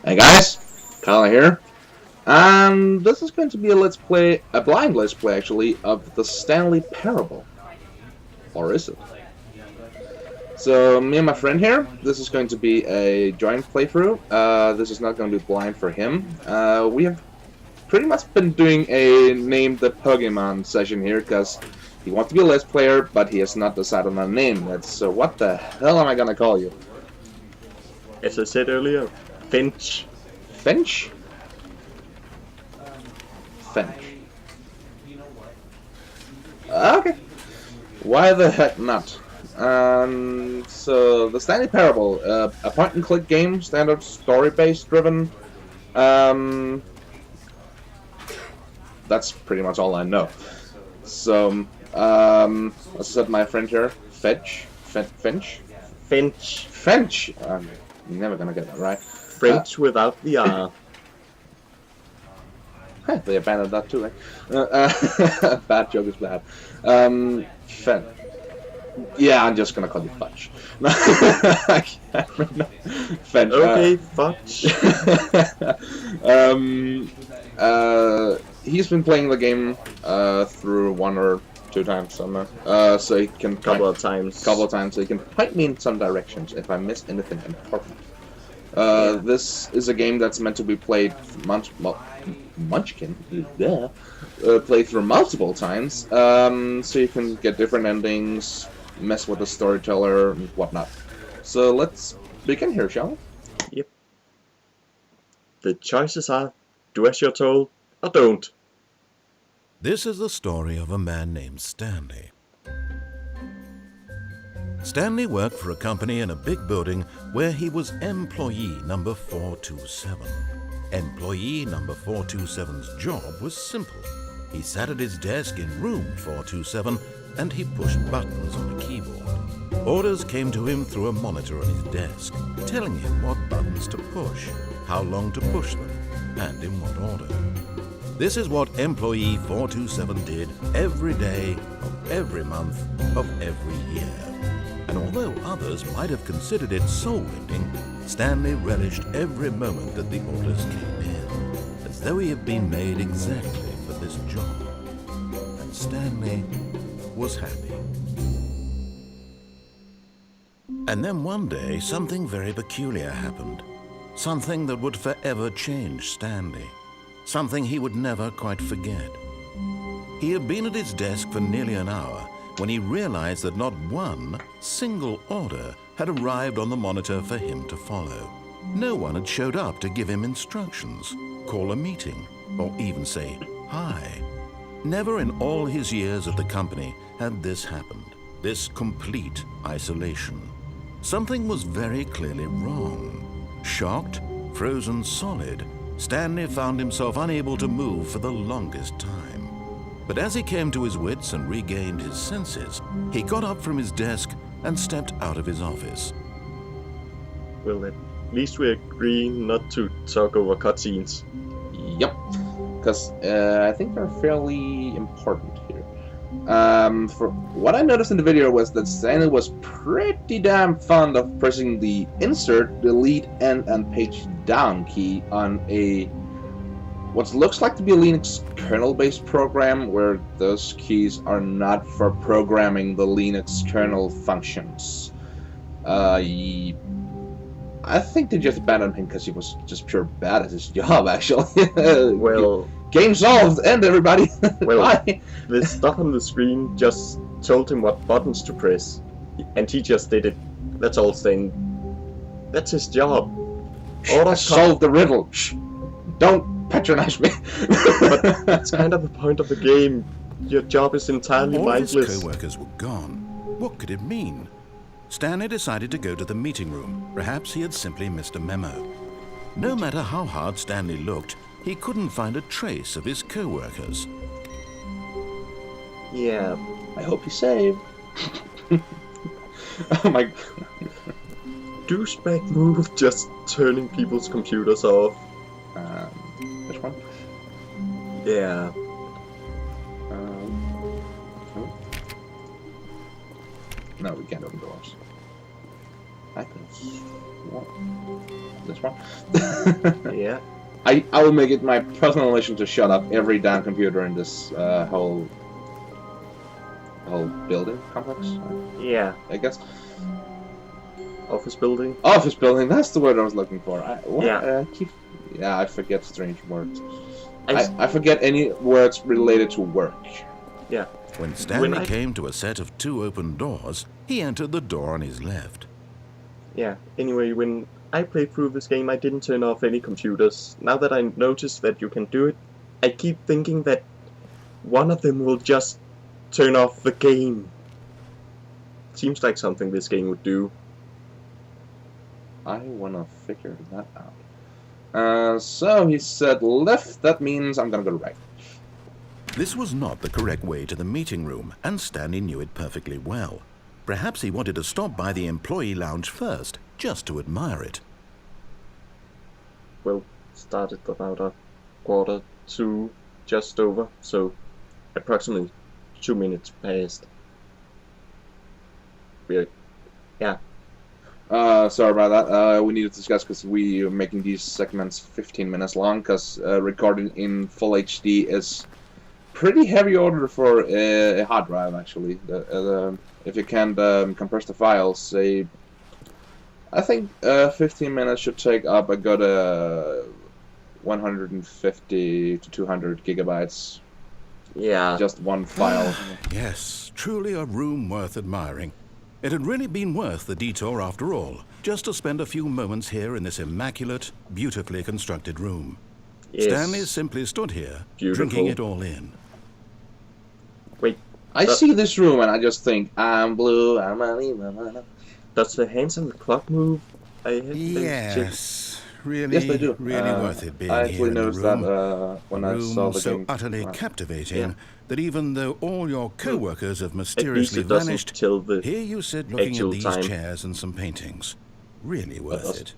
Hey guys, Kyle here, and this is going to be a blind let's play actually, of the Stanley Parable. Or is it? So, me and my friend here, this is going to be a joint playthrough. This is not going to be blind for him. We have pretty much been doing a Name the Pokemon session here, because he wants to be a let's player, but he has not decided on a name yet. So what the hell am I gonna call you? As I said earlier, Finch. Finch? Finch. Okay. Why the heck not? So, the Stanley Parable, a point-and-click game, standard story-based driven. That's pretty much all I know. So, as I said, my friend here, Fudge, Finch? Finch. I'm never gonna get that right. French without the R. They abandoned that too, right? Bad joke is bad. Fen. Yeah, I'm just gonna call you Fudge. I can't remember. Fen. Okay, Fudge. He's been playing the game through one or two times somewhere. So he can Couple of times, so he can point me in some directions if I miss anything important. This is a game that's meant to be played Munchkin, played through multiple times, so you can get different endings, mess with the storyteller, and whatnot. So let's begin here, shall we? Yep. The choices are, do as you're told, or don't. This is the story of a man named Stanley. Stanley worked for a company in a big building where he was employee number 427. Employee number 427's job was simple. He sat at his desk in room 427 and he pushed buttons on a keyboard. Orders came to him through a monitor on his desk, telling him what buttons to push, how long to push them, and in what order. This is what employee 427 did every day of every month of every year. And although others might have considered it soul-rending, Stanley relished every moment that the orders came in, as though he had been made exactly for this job. And Stanley was happy. And then one day, something very peculiar happened. Something that would forever change Stanley. Something he would never quite forget. He had been at his desk for nearly an hour when he realized that not one single order had arrived on the monitor for him to follow. No one had showed up to give him instructions, call a meeting, or even say hi. Never in all his years at the company had this happened, this complete isolation. Something was very clearly wrong. Shocked, frozen solid, Stanley found himself unable to move for the longest time. But as he came to his wits and regained his senses, he got up from his desk and stepped out of his office. Well, at least we agree not to talk over cutscenes. Yep, because I think they're fairly important here. For what I noticed in the video was that Stanley was pretty damn fond of pressing the insert, delete, end, and page down key on a what looks like to be a Linux kernel-based program, where those keys are not for programming the Linux kernel functions. I think they just abandoned him because he was just pure bad at his job, actually. Well, game solved, end everybody. Well, Bye. the stuff on the screen just told him what buttons to press, and he just did it. That's all, saying that's his job. Solve the riddle. Shh. Don't patronize me. But that's kind of the point of the game. Your job is entirely All his mindless. co-workers were gone. What could it mean? Stanley decided to go to the meeting room. Perhaps he had simply missed a memo. No matter how hard Stanley looked, he couldn't find a trace of his co-workers. Yeah. I hope he's saved. Oh my god. Douchebag move, just turning people's computers off. Which one? Yeah. No, we can't open doors. I can. this one. Yeah. I will make it my personal mission to shut up every damn computer in this whole building complex. Yeah. I guess. Office building. Office building. That's the word I was looking for. I forget strange words. I forget any words related to work. Yeah. When Stanley came to a set of 2 open doors, he entered the door on his left. Yeah. Anyway, when I played through this game, I didn't turn off any computers. Now that I noticed that you can do it, I keep thinking that one of them will just turn off the game. Seems like something this game would do. I wanna figure that out. So he said left, that means I'm gonna go right. This was not the correct way to the meeting room, and Stanley knew it perfectly well. Perhaps he wanted to stop by the employee lounge first, just to admire it. Well, started about a quarter to just over, so approximately 2 minutes past. Yeah. Sorry about that. We need to discuss because we are making these segments 15 minutes long because recording in full HD is pretty heavy order for a hard drive, actually. If you can compress the files, I think 15 minutes should take up a good 150 to 200 gigabytes. Yeah. Just one file. Yes, truly a room worth admiring. It had really been worth the detour after all, just to spend a few moments here in this immaculate, beautifully constructed room. Yes. Stanley simply stood here, drinking it all in. Wait. I see this room and I just think, I'm blue, I'm a... Does the hands on the clock move? Yes, really, yes, they do. really worth it being I here actually in the noticed room. that when I saw the so game. utterly captivating Yeah. that even though all your co-workers have At least mysteriously it doesn't vanished, tell the here you sit looking at actual these time. chairs and some paintings. Really worth it.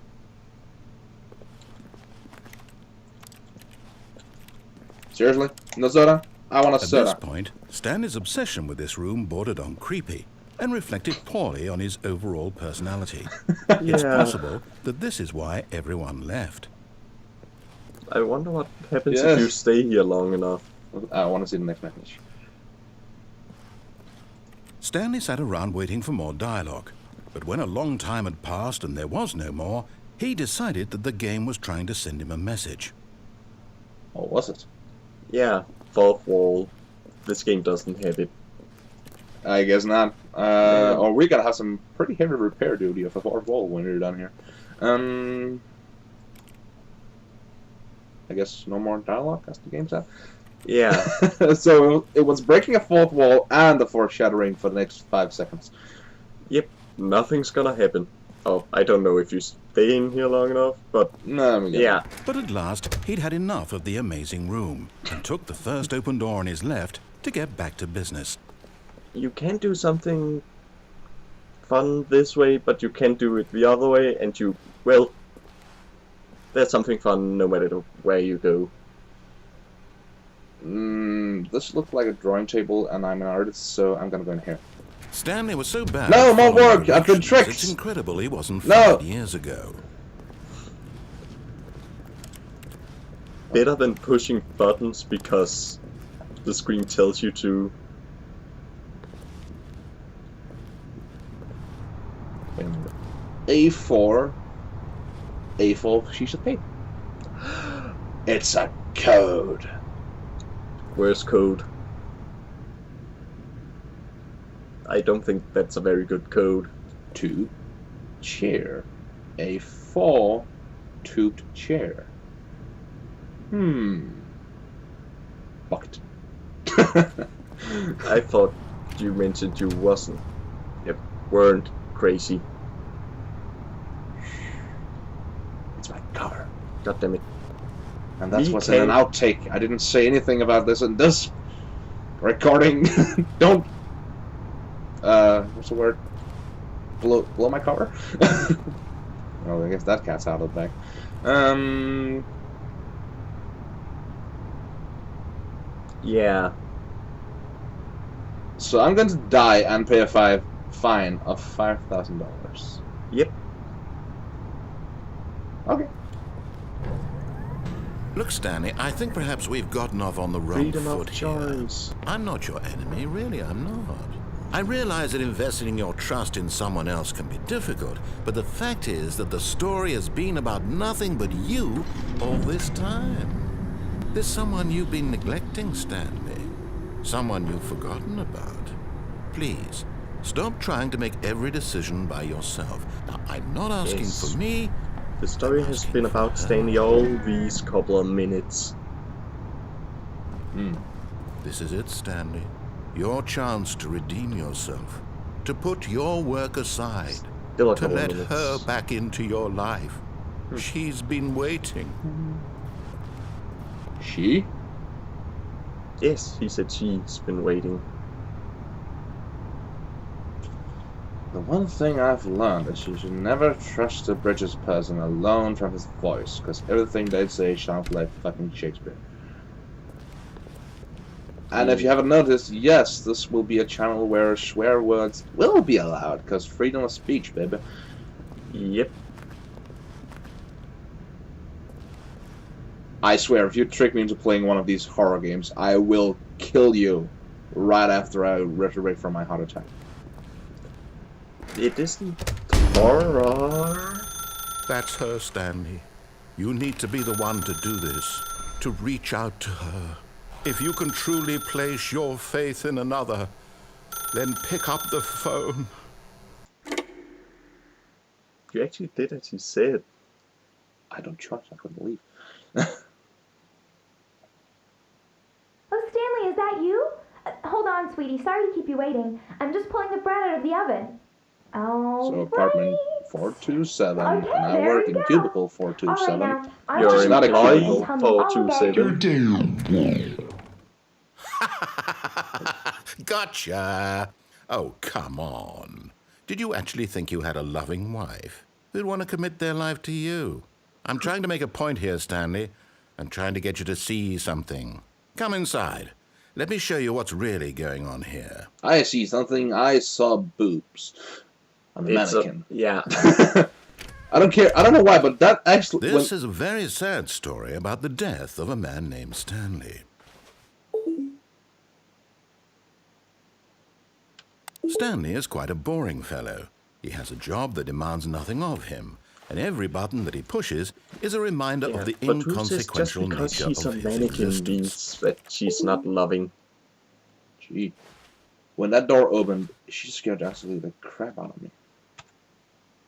Seriously? No soda? I want a At soda. this point, Stanley's obsession with this room bordered on creepy and reflected poorly on his overall personality. It's possible that this is why everyone left. I wonder what happens if you stay here long enough. I want to see the next message. Stanley sat around waiting for more dialogue, but when a long time had passed and there was no more, he decided that the game was trying to send him a message. Or was it? Yeah, fourth wall. This game doesn't have it. I guess not. Or we're gonna have some pretty heavy repair duty of a fourth wall when we're done here. I guess no more dialogue as the game's out. Yeah. So it was breaking a fourth wall and the foreshadowing for the next 5 seconds. Yep, nothing's gonna happen. Oh, I don't know if you stay in here long enough, but No, yeah. But at last, he'd had enough of the amazing room and took the first open door on his left to get back to business. You can do something fun this way, but you can't do it the other way, and well, there's something fun no matter where you go. This looked like a drawing table, and I'm an artist, so I'm gonna go in here. Stanley was so bad. No, at more following work! I've been directions, tricked! It's incredible he wasn't No. 5 years ago. Better than pushing buttons because the screen tells you to. A4 sheets of paper. It's a code. Where's code? I don't think that's a very good code. To chair. A 4 tubed chair. Bucket. I thought you mentioned you weren't crazy. It's my car. God damn it. And that's what's in an outtake. I didn't say anything about this in this recording. Don't what's the word? Blow my cover? Well, I guess that cat's out of the bag. Yeah. So I'm going to die and pay a fine of $5,000. Yep. Okay. Look, Stanley, I think perhaps we've gotten off on the wrong Freedom foot of here. choice. I'm not your enemy, really, I'm not. I realize that investing your trust in someone else can be difficult, but the fact is that the story has been about nothing but you all this time. There's someone you've been neglecting, Stanley. Someone you've forgotten about. Please, stop trying to make every decision by yourself. Now, I'm not asking Yes. for me. The story I'm has asking been for about her. Stanley all these couple of minutes. This is it, Stanley. Your chance to redeem yourself. To put your work aside. Still a To couple of let minutes. her back into your life. She's been waiting. She? Yes, he said she's been waiting. The one thing I've learned is you should never trust a British person alone from his voice, because everything they say sounds like fucking Shakespeare. And if you haven't noticed, yes, this will be a channel where swear words will be allowed, because freedom of speech, baby. Yep. I swear, if you trick me into playing one of these horror games, I will kill you right after I resurrect from my heart attack. It isn't horror. That's her, Stanley. You need to be the one to do this. To reach out to her. If you can truly place your faith in another, then pick up the phone. You actually did as he said. I don't trust, I couldn't believe. Oh, Stanley, is that you? Hold on, sweetie. Sorry to keep you waiting. I'm just pulling the bread out of the oven. Oh, So apartment 427, Okay, and I there work we in go. cubicle All 427. right, now, I You're want It's you not to a go ahead cubicle. and tell me all about your 427. Gotcha. Oh, come on. Did you actually think you had a loving wife who'd want to commit their life to you? I'm trying to make a point here, Stanley. I'm trying to get you to see something. Come inside. Let me show you what's really going on here. I see something. I saw boobs. A mannequin. Yeah. I don't care. I don't know why, but that actually... This is a very sad story about the death of a man named Stanley. Stanley is quite a boring fellow. He has a job that demands nothing of him, and every button that he pushes is a reminder of the But who says just inconsequential because nature she's a of his mannequin existence. means that she's not loving? Gee. When that door opened, she scared absolutely the crap out of me.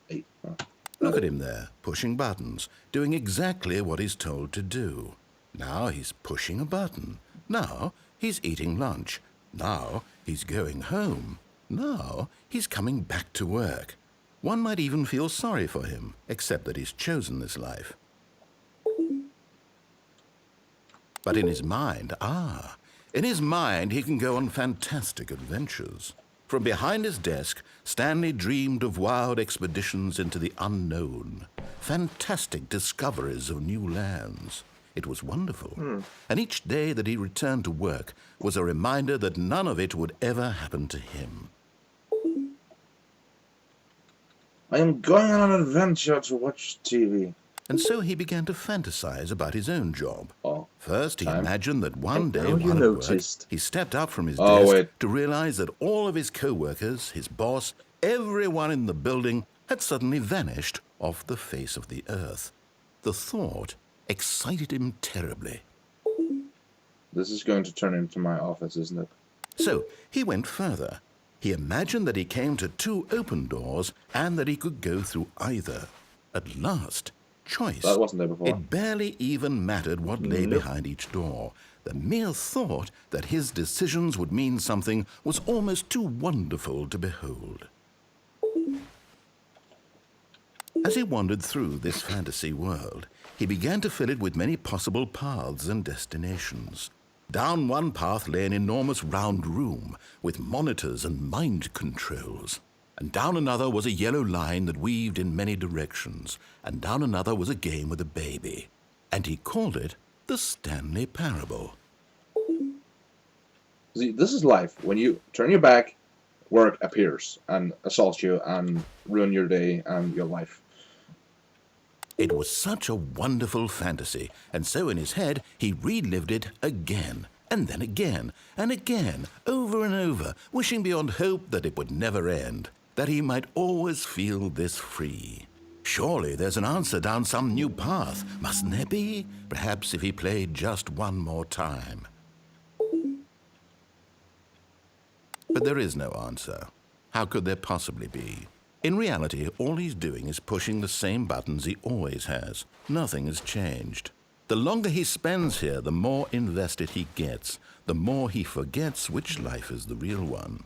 Hey, Look at him there, pushing buttons, doing exactly what he's told to do. Now he's pushing a button. Now he's eating lunch. Now he's going home. Now he's coming back to work. One might even feel sorry for him, except that he's chosen this life. But in his mind, in his mind he can go on fantastic adventures. From behind his desk, Stanley dreamed of wild expeditions into the unknown, fantastic discoveries of new lands. It was wonderful, and each day that he returned to work was a reminder that none of it would ever happen to him. I am going on an adventure to watch TV. And so he began to fantasize about his own job. Oh, First, he time. imagined that one day now you while at work, noticed. he stepped up from his Oh, desk wait. to realize that all of his co-workers, his boss, everyone in the building had suddenly vanished off the face of the earth. The thought excited him terribly. this is going to turn into my office, isn't it? So he went further. He imagined that he came to two open doors and that he could go through either. At last, choice. That wasn't there before. It barely even mattered what lay Nope. behind each door. The mere thought that his decisions would mean something was almost too wonderful to behold. As he wandered through this fantasy world, he began to fill it with many possible paths and destinations. Down one path lay an enormous round room with monitors and mind controls. And down another was a yellow line that weaved in many directions. And down another was a game with a baby. And he called it the Stanley Parable. See, this is life. When you turn your back, work appears and assaults you and ruin your day and your life. It was such a wonderful fantasy, and so in his head he relived it again, and then again, and again, over and over, wishing beyond hope that it would never end, that he might always feel this free. Surely there's an answer down some new path, mustn't there be? Perhaps if he played just one more time. But there is no answer. How could there possibly be? In reality, all he's doing is pushing the same buttons he always has. Nothing has changed. The longer he spends here, the more invested he gets, the more he forgets which life is the real one.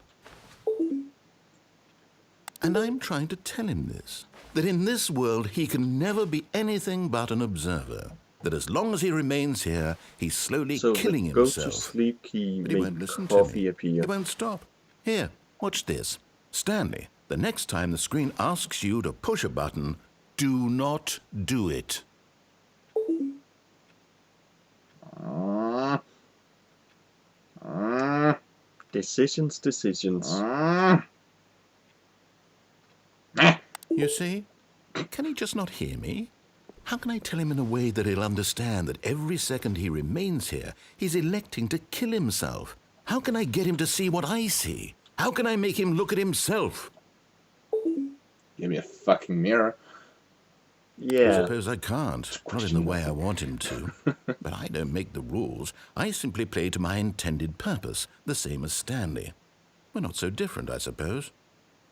And I'm trying to tell him this, that in this world he can never be anything but an observer, that as long as he remains here, he's slowly killing himself. So to sleep, he won't listen makes to coffee me. appear. He won't stop. Here, watch this. Stanley, the next time the screen asks you to push a button, do not do it. Decisions. You see? Can he just not hear me? How can I tell him in a way that he'll understand that every second he remains here, he's electing to kill himself? How can I get him to see what I see? How can I make him look at himself? Give me a fucking mirror. I suppose I can't. Not in the way I want him to. But I don't make the rules. I simply play to my intended purpose, the same as Stanley. We're not so different, I suppose.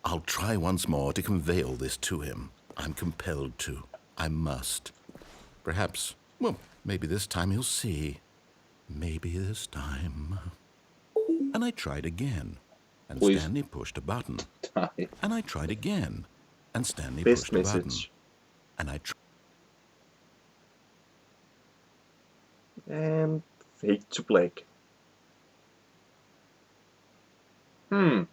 I'll try once more to convey all this to him. I'm compelled to. I must. Perhaps, well, maybe this time he'll see. Maybe this time. And I tried again. And Stanley pushed a button. And I tried again. And Stanley pushed a button. And I And fade to black. And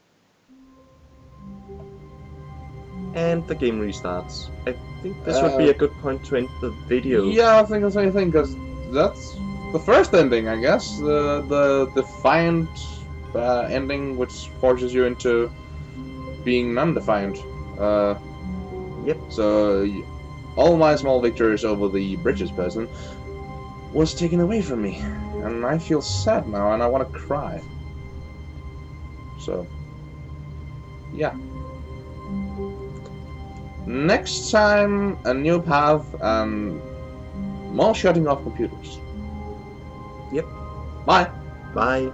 the game restarts. I think this would be a good point to end the video. Yeah, I think the same thing, because that's the first ending, I guess. The defiant ending, which forces you into being non-defiant. Yep. So all my small victories over the bridges person was taken away from me, and I feel sad now, and I want to cry. So, yeah. Next time, a new path and more shutting off computers. Yep. Bye. Bye.